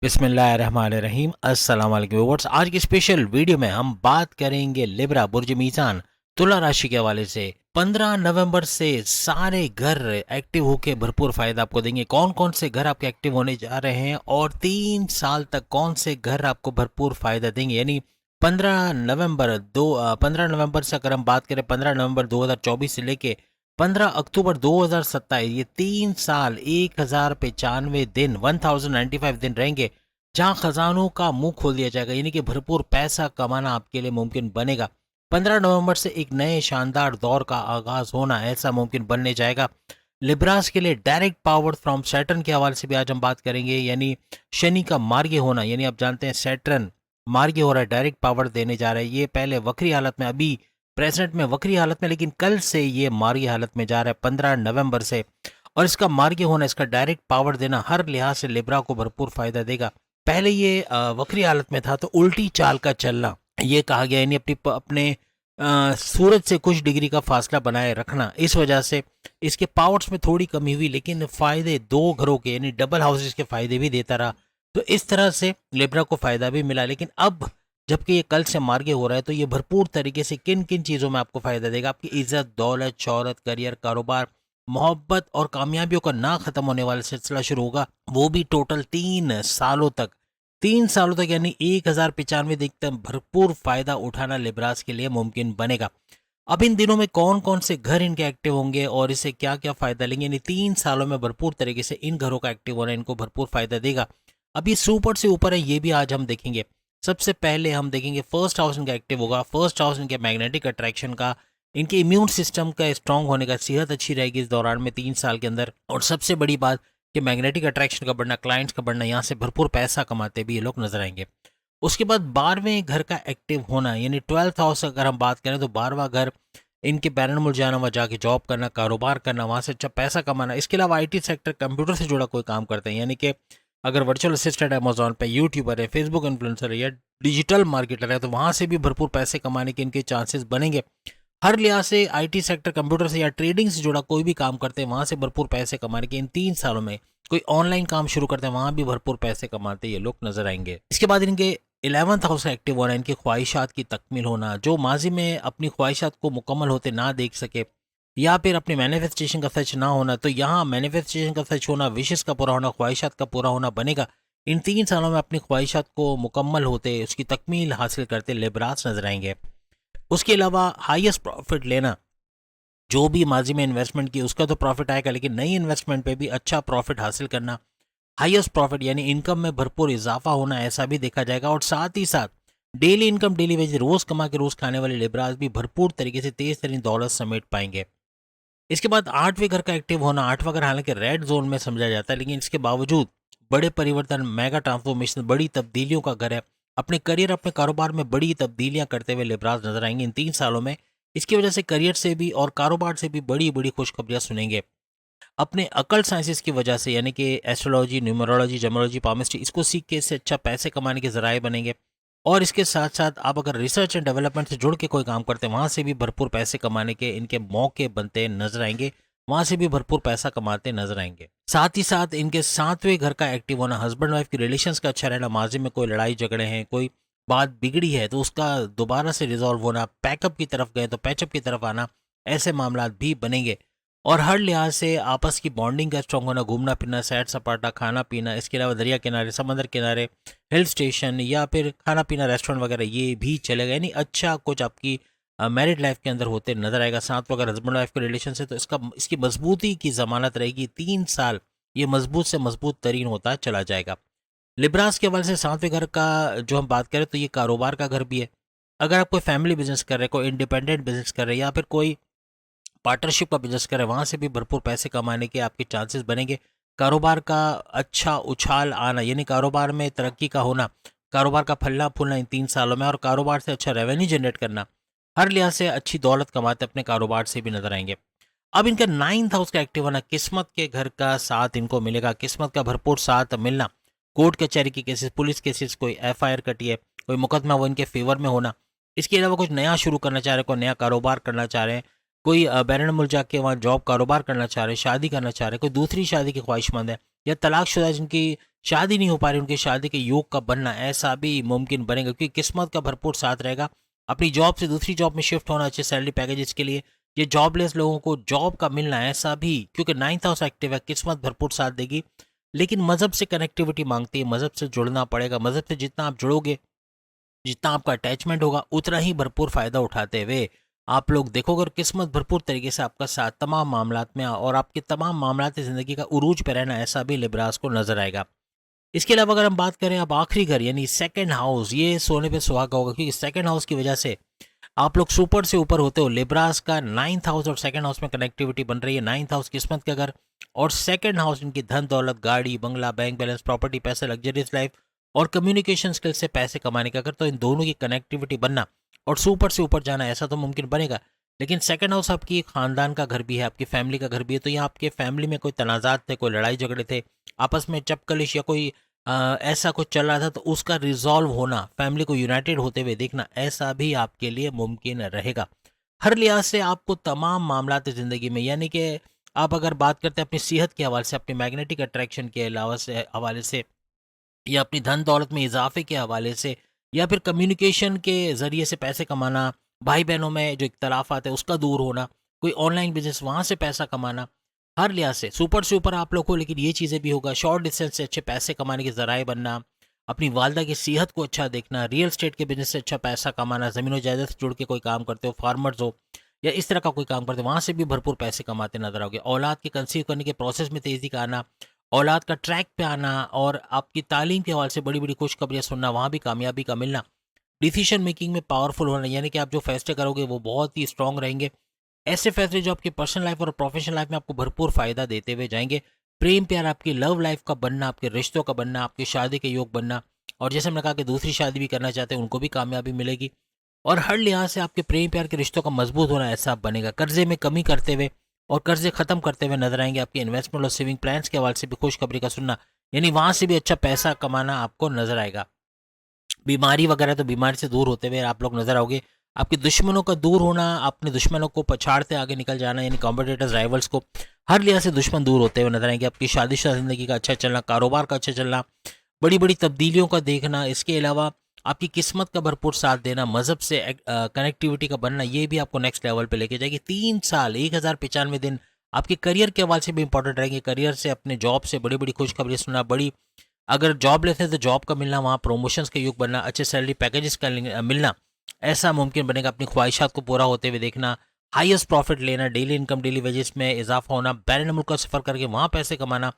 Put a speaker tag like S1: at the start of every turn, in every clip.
S1: बिस्मिल्लाहिर्रहमानिर्रहीम। अस्सलाम वालेकुम व्यूअर्स। आज की स्पेशल वीडियो में हम बात करेंगे लिब्रा बुर्ज मीज़ान तुला राशि के हवाले से। 15 नवंबर से सारे घर एक्टिव होके भरपूर फ़ायदा आपको देंगे। कौन कौन से घर आपके एक्टिव होने जा रहे हैं और 3 साल तक कौन से घर आपको भरपूर फ़ायदा देंगे, यानी 15 नवंबर से अगर हम बात करें 15 नवंबर 2024 से लेके 15 अक्टूबर 2027, ये 3 साल 1095 दिन 1095 दिन रहेंगे जहां खजानों का मुंह खोल दिया जाएगा, यानी कि भरपूर पैसा कमाना आपके लिए मुमकिन बनेगा। 15 नवंबर से एक नए शानदार दौर का आगाज होना ऐसा मुमकिन बनने जाएगा। लिब्रास के लिए डायरेक्ट पावर फ्रॉम सैटर्न के हवाले से भी आज हम बात करेंगे, यानी शनि का मार्गी होना, यानी आप जानते हैं सैटर्न मार्गी हो रहा है, डायरेक्ट पावर देने जा रहा है। ये पहले वक्री हालत में, अभी प्रेजेंट में वक्री हालत में, लेकिन कल से ये मार्गी हालत में जा रहा है 15 नवंबर से। और इसका मार्गी होना, इसका डायरेक्ट पावर देना हर लिहाज से लिब्रा को भरपूर फायदा देगा। पहले ये वक्री हालत में था तो उल्टी चाल का चलना ये कहा गया, यानी अपने सूरज से कुछ डिग्री का फासला बनाए रखना, इस वजह से इसके पावर्स में थोड़ी कमी हुई, लेकिन फायदे दो घरों के यानी डबल हाउसेस के फायदे भी देता रहा। तो इस तरह से लिब्रा को फायदा भी मिला। लेकिन अब जबकि ये कल से मार्गे हो रहा है तो ये भरपूर तरीके से किन किन चीज़ों में आपको फायदा देगा। आपकी इज्जत, दौलत, शोहरत, करियर, कारोबार, मोहब्बत और कामयाबियों का ना खत्म होने वाला सिलसिला शुरू होगा, वो भी टोटल 3 सालों तक। 3 सालों तक यानी 1095 दिन तक भरपूर फायदा उठाना लिब्रास के लिए मुमकिन बनेगा। अब इन दिनों में कौन कौन से घर इनके एक्टिव होंगे और इससे क्या क्या फायदा लेंगे, यानी 3 सालों में भरपूर तरीके से इन घरों का एक्टिव होना इनको भरपूर फायदा देगा। अब ये सुपर से ऊपर है, ये भी आज हम देखेंगे। सबसे पहले हम देखेंगे फर्स्ट हाउस इनका एक्टिव होगा। फर्स्ट हाउस इनके मैग्नेटिक अट्रैक्शन का, इनके इम्यून सिस्टम का स्ट्रांग होने का, सेहत अच्छी रहेगी इस दौरान में 3 साल के अंदर। और सबसे बड़ी बात कि मैग्नेटिक अट्रैक्शन का बढ़ना, क्लाइंट्स का बढ़ना, यहाँ से भरपूर पैसा कमाते भी ये लोग नजर आएंगे। उसके बाद 12वें घर का एक्टिव होना, यानी 12th हाउस अगर हम बात करें तो 12वां घर इनके बैरन मुल्क जाना, वहाँ जाके जॉब करना, कारोबार करना, वहाँ से अच्छा पैसा कमाना। इसके अलावा आईटी सेक्टर, कंप्यूटर से जुड़ा कोई काम करते हैं, यानी कि अगर वर्चुअल असिस्टेंट है, अमेजोन पे यूट्यूबर है, फेसबुक इन्फ्लुएंसर है या डिजिटल मार्केटर है, तो वहाँ से भी भरपूर पैसे कमाने के इनके चांसेस बनेंगे। हर लिहाज से आईटी सेक्टर, कंप्यूटर से या ट्रेडिंग से जुड़ा कोई भी काम करते हैं, वहाँ से भरपूर पैसे कमाने के इन 3 सालों में। कोई ऑनलाइन काम शुरू करते हैं, वहाँ भी भरपूर पैसे कमाते ये लोग नजर आएंगे। इसके बाद इनके 11th हाउस एक्टिव होना, इनकी ख्वाहिशात की तकमील होना, जो माजी में अपनी ख्वाहिशात को मुकम्मल होते ना देख सके या फिर अपने मैनिफेस्टेशन का सच ना होना, तो यहाँ मैनिफेस्टेशन का सच होना, विशेष का पूरा होना, ख्वाहिशात का पूरा होना बनेगा। इन 3 सालों में अपनी ख्वाहिशात को मुकम्मल होते, उसकी तकमील हासिल करते लिब्रास नजर आएंगे। उसके अलावा हाईएस्ट प्रॉफिट लेना, जो भी माजी में इन्वेस्टमेंट की उसका तो प्रॉफिट आएगा, लेकिन नई इन्वेस्टमेंट पे भी अच्छा प्रॉफिट हासिल करना, हाईएस्ट प्रॉफिट यानी इनकम में भरपूर इजाफा होना, ऐसा भी देखा जाएगा। और साथ ही साथ डेली इनकम, डेली वेज, रोज कमा के रोज खाने वाले लिब्रास भी भरपूर तरीके से तेज तरीन दौलत समेट पाएंगे। इसके बाद 8वें घर का एक्टिव होना, 8वां घर हालांकि रेड जोन में समझा जाता है, लेकिन इसके बावजूद बड़े परिवर्तन, मेगा ट्रांसफॉर्मेशन, बड़ी तब्दीलियों का घर है। अपने करियर, अपने कारोबार में बड़ी तब्दीलियां करते हुए लिब्रास नजर आएंगे इन 3 सालों में। इसकी वजह से करियर से भी और कारोबार से भी बड़ी बड़ी खुशखबरियां सुनेंगे। अपने अकल साइंसेस की वजह से, यानी कि एस्ट्रोलॉजी, न्यूमरोलॉजी, जमोलॉजी, पामिस्ट्री, इसको सीख के इससे अच्छा पैसे कमाने के जराए बनेंगे। और इसके साथ साथ आप अगर रिसर्च एंड डेवलपमेंट से जुड़ के कोई काम करते हैं, वहाँ से भी भरपूर पैसे कमाने के इनके मौके बनते नजर आएंगे, वहाँ से भी भरपूर पैसा कमाते नजर आएंगे। साथ ही साथ इनके 7वें घर का एक्टिव होना, हस्बैंड वाइफ की रिलेशंस का अच्छा रहना, माजी में कोई लड़ाई झगड़े हैं, कोई बात बिगड़ी है तो उसका दोबारा से रिजॉल्व होना, पैकअप की तरफ गए तो पैचअप की तरफ आना, ऐसे मामला भी बनेंगे। और हर लिहाज से आपस की बॉन्डिंग का स्ट्रॉन्ग होना, घूमना फिरना, सैर सपाटा, खाना पीना, इसके अलावा दरिया किनारे, समंदर किनारे, हिल स्टेशन या फिर खाना पीना, रेस्टोरेंट वगैरह, ये भी चलेगा। यानी अच्छा कुछ आपकी मैरिड लाइफ के अंदर होते नजर आएगा। साथ अगर हस्बैंड वाइफ के रिलेशन से तो इसकी मजबूती की जमानत रहेगी। 3 साल ये मजबूत से मजबूत तरीन होता चला जाएगा। लिब्रास के हवाले से 7वें घर का जो हम बात करें तो ये कारोबार का घर भी है। अगर आप कोई फैमिली बिजनेस कर रहे हैं, कोई इंडिपेंडेंट बिजनेस कर रहे हैं या फिर कोई पार्टनरशिप का बिजनेस करें, वहाँ से भी भरपूर पैसे कमाने के आपके चांसेस बनेंगे। कारोबार का अच्छा उछाल आना, यानी कारोबार में तरक्की का होना, कारोबार का फलना फूलना इन 3 सालों में, और कारोबार से अच्छा रेवेन्यू जनरेट करना, हर लिहाज से अच्छी दौलत कमाते अपने कारोबार से भी नजर आएंगे। अब इनका 9th हाउस का एक्टिव होना, किस्मत के घर का साथ इनको मिलेगा, किस्मत का भरपूर साथ मिलना, कोर्ट कचहरी के केसेस, पुलिस केसेस, कोई FIR कटी है, कोई मुकदमा, वो इनके फेवर में होना। इसके अलावा कुछ नया शुरू करना चाह रहे हैं, कोई नया कारोबार करना चाह रहे हैं, कोई बैरन मुल्क जाके वहाँ जॉब कारोबार करना चाह रहे हैं, शादी करना चाह रहे हैं, कोई दूसरी शादी की ख्वाहिशमंद है, या तलाकशुदा जिनकी शादी नहीं हो पा रही, उनकी शादी के योग का बनना ऐसा भी मुमकिन बनेगा, क्योंकि किस्मत का भरपूर साथ रहेगा। अपनी जॉब से दूसरी जॉब में शिफ्ट होना, अच्छे सैलरी पैकेजेस के लिए, ये जॉबलेस लोगों को जॉब का मिलना ऐसा भी, क्योंकि 9th हाउस एक्टिव है, किस्मत भरपूर साथ देगी। लेकिन मज़हब से कनेक्टिविटी मांगती है, मज़हब से जुड़ना पड़ेगा। मज़हब से जितना आप जुड़ोगे, जितना आपका अटैचमेंट होगा, उतना ही भरपूर फ़ायदा उठाते हुए आप लोग देखोगे, और किस्मत भरपूर तरीके से आपका साथ तमाम मामलात में और आपके तमाम मामलात ज़िंदगी का उरूज पे रहना ऐसा भी लिब्रास को नज़र आएगा। इसके अलावा अगर हम बात करें अब आखिरी घर यानी सेकंड हाउस, ये सोने पे सुहागा होगा, क्योंकि सेकंड हाउस की वजह से आप लोग सुपर से ऊपर होते हो। लिब्रास का 9th हाउस और सेकंड हाउस में कनेक्टिविटी बन रही है। 9th हाउस किस्मत का घर और सेकंड हाउस इनकी धन दौलत, गाड़ी बंगला, बैंक बैलेंस, प्रॉपर्टी, पैसे, लग्जरियस लाइफ और कम्युनिकेशन स्किल से पैसे कमाने का घर। तो इन दोनों की कनेक्टिविटी बनना और सुपर से ऊपर जाना ऐसा तो मुमकिन बनेगा। लेकिन सेकंड हाउस आपकी खानदान का घर भी है, आपकी फैमिली का घर भी है। तो यहाँ आपके फैमिली में कोई तनाज़ात थे, कोई लड़ाई झगड़े थे, आपस में चपकलिश या कोई ऐसा कुछ चल रहा था, तो उसका रिजॉल्व होना, फैमिली को यूनाइटेड होते हुए देखना, ऐसा भी आपके लिए मुमकिन रहेगा। हर लिहाज से आपको तमाम मामलात ज़िंदगी में, यानी कि आप अगर बात करते हैं अपनी सेहत के हवाले से, अपनी मैग्नेटिक अट्रैक्शन के अलावा से हवाले से, या अपनी धन दौलत में इजाफे के हवाले से, या फिर कम्युनिकेशन के ज़रिए से पैसे कमाना, भाई बहनों में जो इख्तलाफात है उसका दूर होना, कोई ऑनलाइन बिजनेस वहाँ से पैसा कमाना, हर लिहाज से ऊपर आप लोग को। लेकिन ये चीज़ें भी होगा, शॉर्ट डिस्टेंस से अच्छे पैसे कमाने के ज़राए बनना, अपनी वालदा की सेहत को अच्छा देखना, रियल स्टेट के बिजनेस से अच्छा पैसा कमाना, ज़मीन जायदाद से जुड़ के कोई काम करते हो, फार्मर्स हो या इस तरह का कोई काम करते हो, वहाँ से भी भरपूर पैसे कमाते नजर आओगे। औलाद के कंसीव करने के प्रोसेस में तेज़ी का आना, औलाद का ट्रैक पे आना और आपकी तालीम के हवाले से बड़ी बड़ी खुशखबरियाँ सुनना, वहाँ भी कामयाबी का मिलना, डिसीजन मेकिंग में पावरफुल होना, यानी कि आप जो फैसले करोगे वो बहुत ही स्ट्रांग रहेंगे। ऐसे फैसले जो आपकी पर्सनल लाइफ और प्रोफेशनल लाइफ में आपको भरपूर फ़ायदा देते हुए जाएंगे। प्रेम प्यार, आपकी लव लाइफ का बनना, आपके रिश्तों का बनना, आपकी शादी के योग बनना, और जैसे मैंने कहा कि दूसरी शादी भी करना चाहते हैं उनको भी कामयाबी मिलेगी। और हर लिहाज से आपके प्रेम प्यार के रिश्तों का मजबूत होना ऐसा बनेगा। कर्जे में कमी करते हुए और कर्जे खत्म करते हुए नजर आएंगे। आपके इन्वेस्टमेंट और सेविंग प्लान्स के हवाले से भी खुशखबरी का सुनना, यानी वहाँ से भी अच्छा पैसा कमाना आपको नजर आएगा। बीमारी वगैरह, तो बीमारी से दूर होते हुए आप लोग नजर आओगे। आपके दुश्मनों का दूर होना, अपने दुश्मनों को पछाड़ते आगे निकल जाना, यानी कॉम्पिटिटर्स, राइवल्स को, हर लिहाज से दुश्मन दूर होते हुए नजर आएंगे। आपकी शादीशुदा जिंदगी का अच्छा चलना, कारोबार का अच्छा चलना, बड़ी बड़ी तब्दीलियों का देखना, इसके अलावा आपकी किस्मत का भरपूर साथ देना, मजहब से कनेक्टिविटी का बनना, ये भी आपको नेक्स्ट लेवल पे लेके जाएगी। 3 साल 1095 दिन आपके करियर के हवाले से भी इंपॉर्टेंट रहेंगे। करियर से, अपने जॉब से बड़ी बड़ी खुशखबरी सुनना, बड़ी अगर जॉब लेते हैं तो जॉब का मिलना, वहाँ प्रमोशंस के युग बनना, अच्छे सैलरी पैकेजेस का मिलना ऐसा मुमकिन बनेगा। अपनी ख्वाहिशात को पूरा होते हुए देखना, हाईएस्ट प्रॉफिट लेना, डेली इनकम, डेली वेजेस में इजाफा होना, बैरन मुल्क का सफ़र करके वहाँ पैसे कमाना,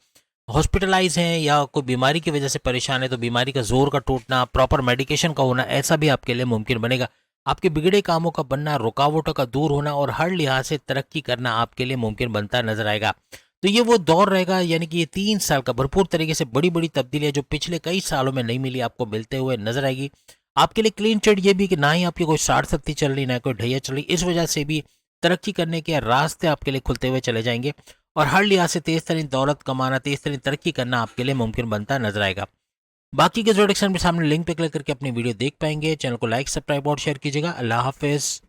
S1: हॉस्पिटलाइज हैं या कोई बीमारी की वजह से परेशान है तो बीमारी का जोर का टूटना, प्रॉपर मेडिकेशन का होना, ऐसा भी आपके लिए मुमकिन बनेगा। आपके बिगड़े कामों का बनना, रुकावटों का दूर होना और हर लिहाज से तरक्की करना आपके लिए मुमकिन बनता नजर आएगा। तो ये वो दौर रहेगा, यानी कि ये 3 साल का भरपूर तरीके से बड़ी बड़ी तब्दीलियां जो पिछले कई सालों में नहीं मिली, आपको मिलते हुए नजर आएगी। आपके लिए क्लीन चिट ये भी कि ना ही आपकी कोई 60-70 चल रही, ना कोई ढैया चल रही, इस वजह से भी तरक्की करने के रास्ते आपके लिए खुलते हुए चले जाएंगे। और हर लिहाज से तेज तरीन दौलत कमाना, तेज तरीन तरक्की करना आपके लिए मुमकिन बनता नजर आएगा। बाकी के जोडिक्शन में सामने लिंक पे क्लिक करके अपनी वीडियो देख पाएंगे। चैनल को लाइक, सब्सक्राइब और शेयर कीजिएगा। अल्लाह हाफिज।